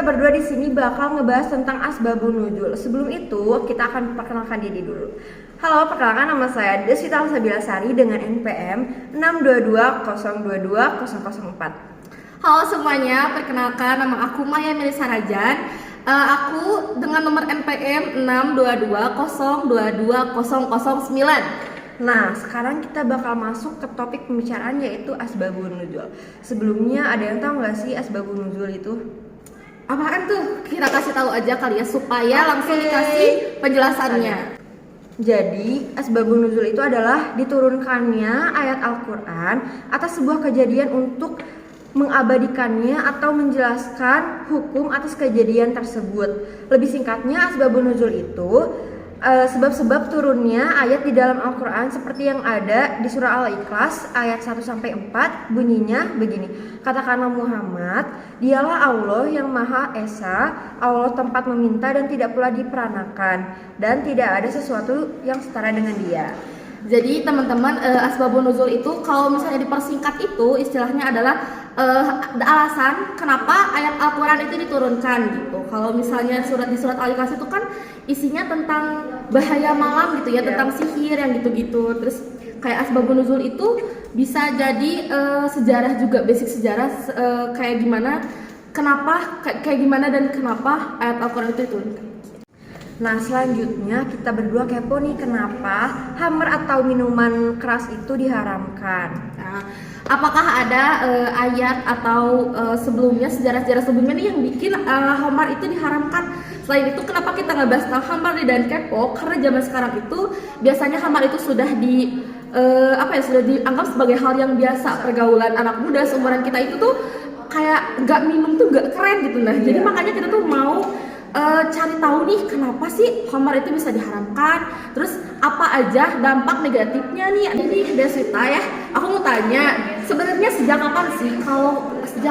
berdua di sini bakal ngebahas tentang asbabun nuzul. Sebelum itu, kita akan perkenalkan diri dulu. Halo, perkenalkan nama saya Deswita Sabila Sari dengan NPM 622022004. Halo semuanya, perkenalkan nama aku Maya Melisa Rajan. Aku dengan nomor NPM 622022009. Nah, sekarang kita bakal masuk ke topik pembicaraan yaitu asbabun nuzul. Sebelumnya ada yang tahu nggak sih asbabun nuzul itu? Apaan tuh? Kita kasih tahu aja kali ya supaya langsung dikasih penjelasannya. Jadi, asbabun nuzul itu adalah diturunkannya ayat Al-Quran atas sebuah kejadian untuk mengabadikannya atau menjelaskan hukum atas kejadian tersebut. Lebih singkatnya, asbabun nuzul itu sebab-sebab turunnya ayat di dalam Al-Quran seperti yang ada di surah Al-Ikhlas ayat 1-4 bunyinya begini. Katakanlah Muhammad, dialah Allah yang Maha Esa, Allah tempat meminta dan tidak pula diperanakan, dan tidak ada sesuatu yang setara dengan dia. Jadi teman-teman, asbabun nuzul itu kalau misalnya dipersingkat itu istilahnya adalah alasan kenapa ayat Al-Quran itu diturunkan gitu. Kalau misalnya di surat Al-Ikhlas itu kan isinya tentang bahaya malam gitu ya, tentang sihir yang gitu-gitu. Terus kayak asbabun nuzul itu bisa jadi sejarah juga, basic sejarah kayak gimana, kenapa kayak gimana dan kenapa ayat Al-Quran itu diturunkan. Nah, selanjutnya kita berdua kepo nih, kenapa khamr atau minuman keras itu diharamkan? Nah, apakah ada ayat atau sejarah-sejarah sebelumnya nih yang bikin khamr itu diharamkan? Selain itu, kenapa kita ngebahas tentang khamr dan kepo? Karena zaman sekarang itu biasanya khamr itu sudah sudah dianggap sebagai hal yang biasa. Pergaulan anak muda seumuran kita itu tuh kayak nggak minum tuh nggak keren gitu. Nah, jadi makanya kita tuh mau cari tahu nih kenapa sih khamar itu bisa diharamkan, terus apa aja dampak negatifnya nih. Ini Deswita ya, aku mau tanya sebenarnya sejak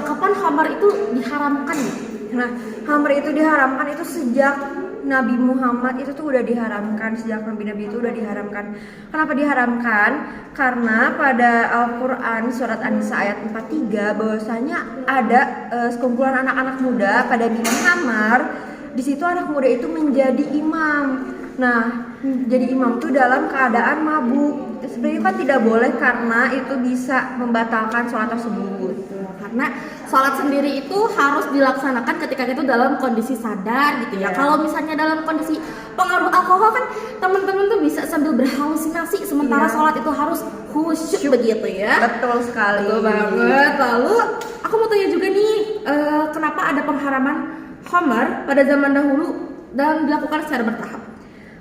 kapan khamar itu diharamkan nih? Nah, khamr itu diharamkan itu sejak Nabi Muhammad itu tuh udah diharamkan, sejak Nabi itu udah diharamkan. Kenapa diharamkan? Karena pada Al-Quran surat An-Nisa ayat 43 bahwasanya ada sekumpulan anak-anak muda pada minum khamar. Di situ anak muda itu menjadi imam. Nah, jadi imam itu dalam keadaan mabuk. Sebenarnya kan tidak boleh karena itu bisa membatalkan sholat tersebut. Karena sholat sendiri itu harus dilaksanakan ketika itu dalam kondisi sadar gitu ya. Kalau misalnya dalam kondisi pengaruh alkohol kan teman-teman tuh bisa sambil berhalusinasi, sementara sholat itu harus khusyuk begitu ya. Betul sekali. Betul banget. Lalu aku mau tanya juga nih, kenapa ada pengharaman khamar pada zaman dahulu dan dilakukan secara bertahap?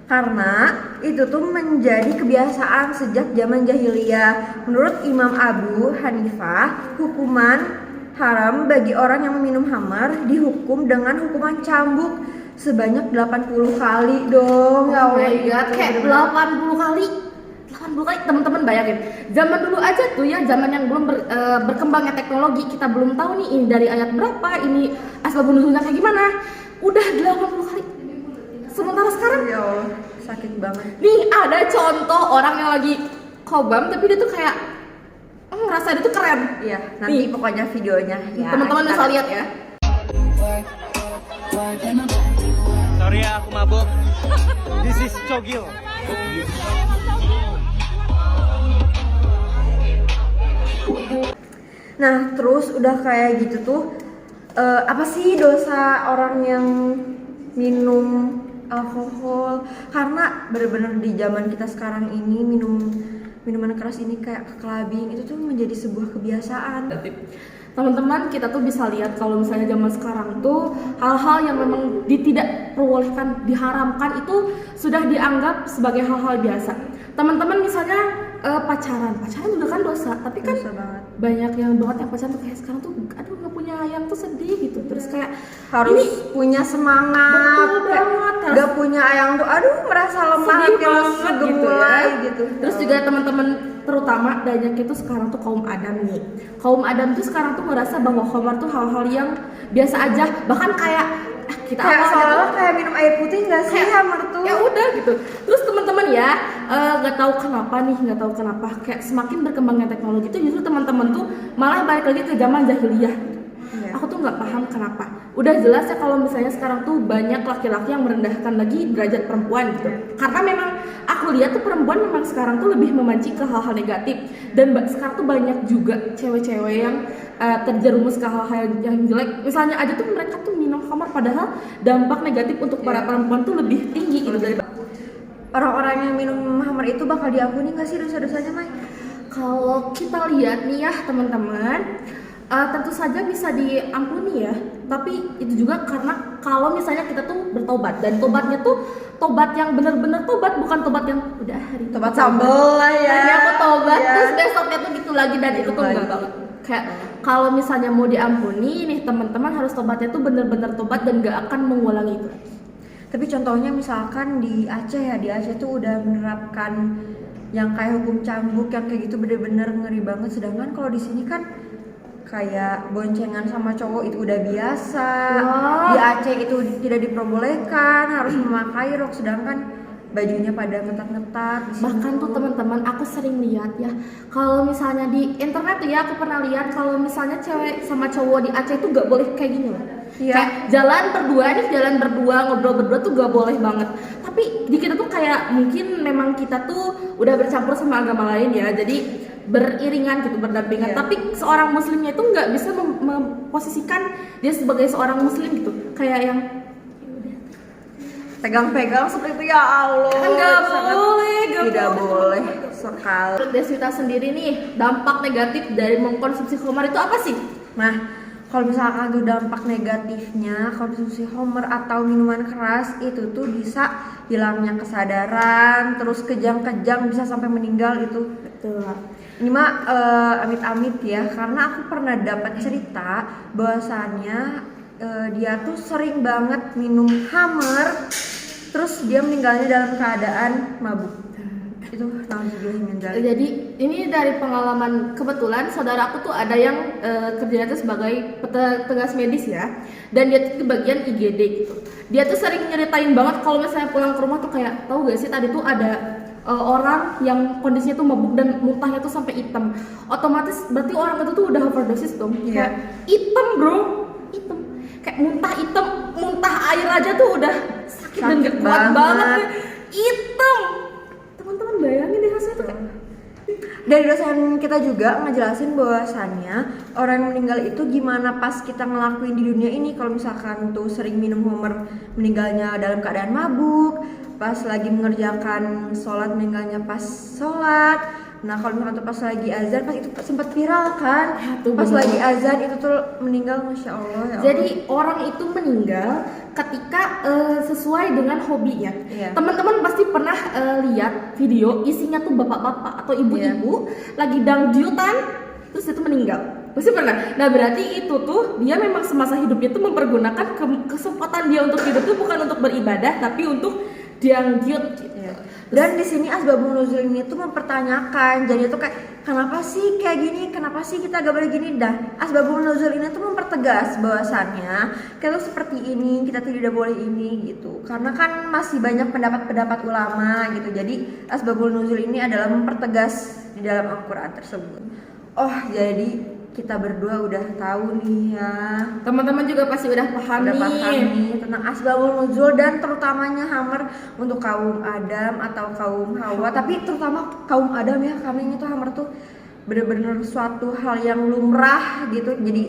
Karena itu tuh menjadi kebiasaan sejak zaman jahiliyah. Menurut Imam Abu Hanifah, hukuman haram bagi orang yang meminum khamar dihukum dengan hukuman cambuk sebanyak 80 kali dong. Oh my god, kayak 80 kali. 80 kali, teman-teman bayangin. Zaman dulu aja tuh ya, zaman yang belum berkembangnya teknologi, kita belum tahu nih ini dari ayat berapa, ini asbabun nuzulnya kayak gimana. Udah 80 kali. Sementara sekarang ya Allah, sakit banget. Nih ada contoh orang yang lagi khobam tapi dia tuh kayak ngerasa dia tuh keren. Iya, nanti nih, pokoknya videonya ya. Teman-teman bisa lihat ya. Sorry ya, aku mabuk. This is Cogil. Nah, terus udah kayak gitu tuh apa sih dosa orang yang minum alkohol? Karena bener-bener di zaman kita sekarang ini minuman keras ini kayak clubbing itu tuh menjadi sebuah kebiasaan. Teman-teman, kita tuh bisa lihat kalau misalnya zaman sekarang tuh hal-hal yang memang tidak perbolehkan, diharamkan itu sudah dianggap sebagai hal-hal biasa. Teman-teman misalnya pacaran juga kan dosa, tapi kan dosa banget. Banyak yang pacaran tuh kayak sekarang tuh aduh nggak punya ayam tuh sedih gitu, terus kayak harus ini punya semangat. Betul banget, nggak punya ayam tuh aduh merasa lemah gitu ya. Gitu. Terus juga teman-teman, terutama banyak itu sekarang tuh kaum Adam nih. Kaum Adam tuh sekarang tuh merasa bahwa khamar tuh hal-hal yang biasa aja, bahkan kayak kita kayak seolah kayak minum air putih nggak sih khamar tuh? Ya udah gitu. Terus teman-teman ya, nggak tahu kenapa kayak semakin berkembangnya teknologi itu justru teman-teman tuh malah balik lagi ke zaman jahiliyah. Aku tuh nggak paham kenapa. udah jelas ya kalau misalnya sekarang tuh banyak laki-laki yang merendahkan lagi derajat perempuan gitu. Karena memang aku lihat tuh perempuan memang sekarang tuh lebih memancing ke hal-hal negatif, dan sekarang tuh banyak juga cewek-cewek yang terjerumus ke hal-hal yang jelek. Misalnya aja tuh mereka tuh minum khamar, padahal dampak negatif untuk para perempuan tuh lebih tinggi gitu dari Orang-orang yang minum khamar itu bakal diampuni nggak sih dosa-dosanya, Mai? kalau kita lihat nih ya teman-teman, tentu saja bisa diampuni ya, tapi itu juga karena kalau misalnya kita tuh bertobat, dan tobatnya tuh tobat yang benar-benar tobat, bukan tobat yang udah hari ini Tobat sambel lah ya. hari aku tobat Iya. terus besoknya tuh gitu lagi, dan itu tuh Lagi. enggak banget. Kayak kalau misalnya mau diampuni nih teman-teman, harus tobatnya tuh benar-benar tobat dan gak akan mengulangi itu. Tapi contohnya misalkan di Aceh ya, di Aceh tuh udah menerapkan yang kayak hukum cambuk yang kayak gitu bener-bener ngeri banget. Sedangkan kalau di sini kan kayak boncengan sama cowok itu udah biasa. Wah. Di Aceh itu tidak diperbolehkan, harus memakai rok, sedangkan bajunya pada ngetat-ngetat. Di sini Bahkan tuh teman-teman, aku sering lihat ya, kalau misalnya di internet tuh ya, aku pernah lihat kalau misalnya cewek sama cowok di Aceh tuh gak boleh kayak gini loh. Iya. Kayak jalan berdua ngobrol berdua tuh gak boleh banget. Tapi di kita tuh kayak mungkin memang kita tuh udah bercampur sama agama lain ya, jadi beriringan gitu, berdampingan. Iya. Tapi seorang muslimnya itu nggak bisa memposisikan dia sebagai seorang muslim gitu, kayak yang pegang-pegang seperti itu, ya Allah. nggak sangat boleh, tidak boleh sekali. Menurut Deswita sendiri nih, dampak negatif dari mengkonsumsi khamar itu apa sih? Nah, kalau misalkan tuh dampak negatifnya konsumsi khamar atau minuman keras itu tuh bisa hilangnya kesadaran, terus kejang-kejang bisa sampai meninggal itu. Betul. Ini mah amit-amit ya, karena aku pernah dapat cerita bahwasannya dia tuh sering banget minum khamar, terus dia meninggalnya dalam keadaan mabuk. Itu Jadi ini dari pengalaman, kebetulan saudaraku tuh ada yang kerjanya tuh sebagai petugas medis ya, dan dia tuh di bagian IGD gitu. Dia tuh sering nyeritain banget kalau misalnya pulang ke rumah tuh kayak, tahu gak sih tadi tuh ada orang yang kondisinya tuh mabuk dan muntahnya tuh sampai hitam. Otomatis berarti orang itu tuh udah overdosis dong. Iya. Kayak hitam bro, hitam. Kayak muntah hitam, muntah air aja tuh udah sakit dan gak kuat banget. Hitam. Teman-teman bayangin deh hasilnya tuh kayak. Dari dosen kita juga ngejelasin bahwasannya orang yang meninggal itu gimana pas kita ngelakuin di dunia ini. Kalau misalkan tuh sering minum khamar, meninggalnya dalam keadaan mabuk. Pas lagi mengerjakan sholat, meninggalnya pas sholat. Nah kalau misalkan tuh pas lagi azan, pas itu sempat viral kan, tuh pas bener. lagi azan itu tuh meninggal, masya Allah ya Allah. Jadi orang itu meninggal ketika sesuai dengan hobinya. Iya. Teman-teman pasti pernah lihat video isinya tuh bapak-bapak atau ibu-ibu lagi dangdutan, terus itu meninggal. Pasti pernah. Nah berarti itu tuh dia memang semasa hidupnya tuh mempergunakan kesempatan dia untuk hidup tuh bukan untuk beribadah, tapi untuk dangdut. Iya. Dan di sini asbabun nuzul ini tuh mempertanyakan, jadi tuh kayak kenapa sih kayak gini, kenapa sih kita gak boleh gini. Dan asbabun nuzul ini tuh mempertegas bahwasannya kita tuh seperti ini, kita tidak boleh ini gitu. Karena kan masih banyak pendapat-pendapat ulama gitu. Jadi asbabun nuzul ini adalah mempertegas di dalam Al-Quran tersebut. Oh jadi kita berdua udah tahu nih ya, Teman-teman juga pasti udah paham udah nih. paham nih tentang asbabun nuzul, dan terutamanya Hammer untuk kaum Adam atau kaum Hawa, tapi terutama kaum Adam ya, karena ini tuh Hammer tuh bener-bener suatu hal yang lumrah gitu. Jadi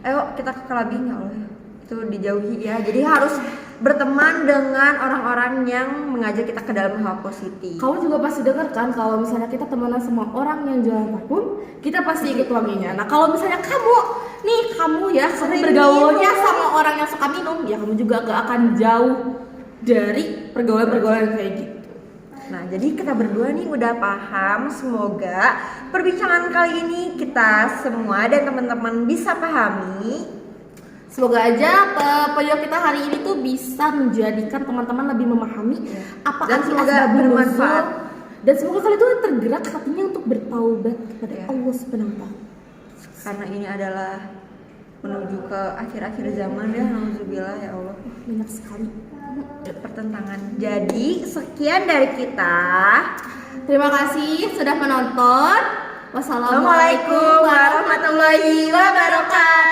ayo kita kelabing ya Allah, itu dijauhi ya. Jadi harus berteman dengan orang-orang yang mengajak kita ke dalam hal positif. Kamu juga pasti dengar kan kalau misalnya kita temenan sama orang yang jualan parfum, kita pasti ikut wanginya. Nah kalau misalnya kamu ya Sering bergaulnya minum. sama orang yang suka minum, ya kamu juga gak akan jauh dari pergaulan-pergaulan kayak gitu. Nah, jadi kita berdua nih udah paham. Semoga perbincangan kali ini kita semua dan teman-teman bisa pahami. Semoga aja video kita hari ini tuh bisa menjadikan teman-teman lebih memahami apa Dan arti semoga asbabun bermanfaat. nuzul. Dan semoga kalian tuh tergerak hatinya untuk bertaubat kepada Ya. Allah Subhanahu wa Ta'ala. Karena ini adalah menuju ke akhir-akhir zaman ya, nauzubillah ya Allah. Banyak sekali. Pertentangan. Jadi sekian dari kita. Terima kasih sudah menonton. Wassalamualaikum Assalamualaikum warahmatullahi wabarakatuh.